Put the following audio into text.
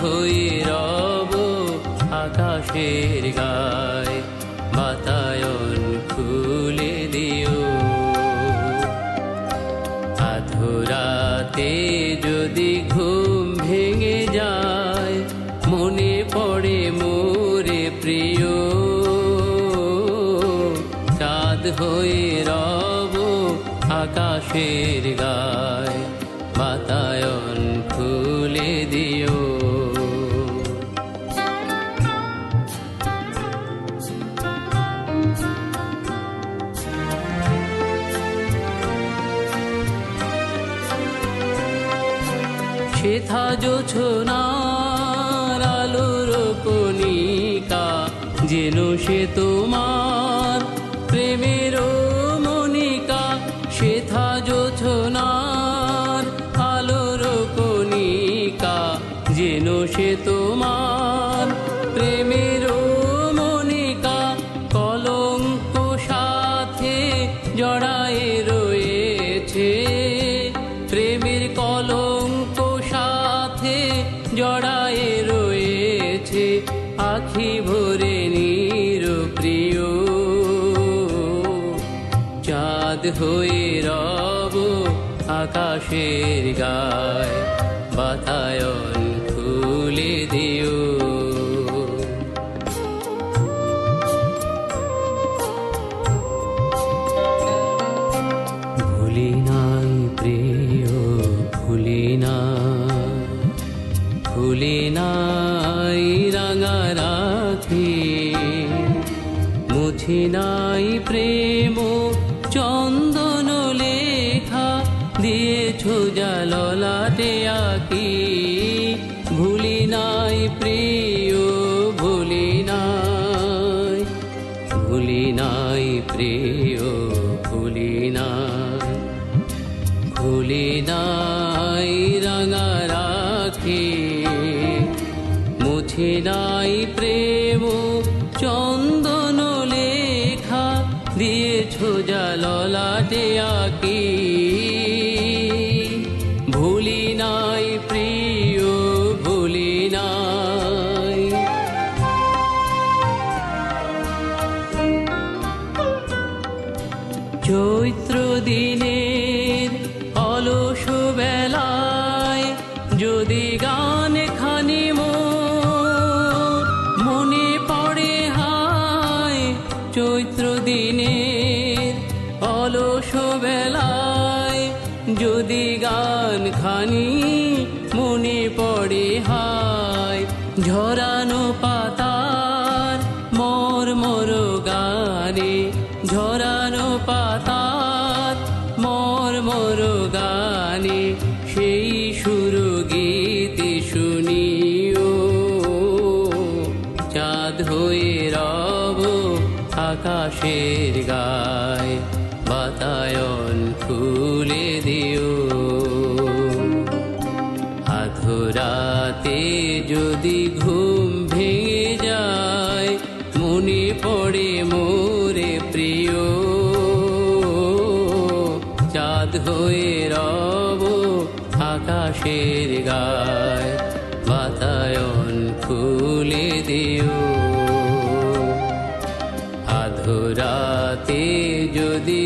হয়ে রব আকাশের গায়, বাতায়ন খুলে দিও। আধরাতে যদি ঘুম ভেঙে যায়, মনে পড়ে মোরে প্রিয়, চাঁদ হয়ে রব আকাশের গায়, বাতায়ন খুলে দিও। সেথা জোছনার আলোর কণিকা, যেন সে তোমার প্রেমের মনিকা। সেথা জোছনার আলোর কণিকা, যেন সে তোমার প্রেমের মনিকা। কলঙ্ক সাথে জড়ায়ে রয়েছে, প্রেমের কলঙ্ক সাথে জড়ায়ে রয়েছে। আখি ভরে নিরপ্রিয়, চাঁদ হয়ে রব আকাশের গায়, বাতায়ন খুলে দিও। ভুলি নাই প্রিয়, ভুলি না, ভুলি নাই রাঙা রাখি। মুছি নাই প্রেম চন্দন লেখা, দিয়েছো যা ললাটে আঁকি। ভুলি নাই প্রিয়, ভুলি নাই, ভুলি নাই প্রিয়, ভুলি নাই, ভুলি নাই রাঙা রাখি। মুছি নাই প্রেম চন্দন লেখা, দিয়েছো যা ললাটে আঁকি। ভুলি নাই প্রিয়, ভুলি নাই। চৈত্র দিনের অলস বেলায় যদি গান খানি মনে পড়ে হায়। চৈত্র দিনের অলস বেলায় যদি গান খানি মনে পড়ে হায়। ঝরানো পাতার মর্মর গানে, ঝরানো পাতার মর্মর গানে, সেই সুর গীতি শুনিও। চাঁদ হয়ে রব আকাশের গায়, বাতায়ন খুলে দিও। আধরাতে যদি ঘুম ভেঙে যায়, মনে পড়ে মোরে প্রিয়, চাঁদ হয়ে রব আকাশের গায়, বাতায়ন খুলে দিও। আধরাতে যদি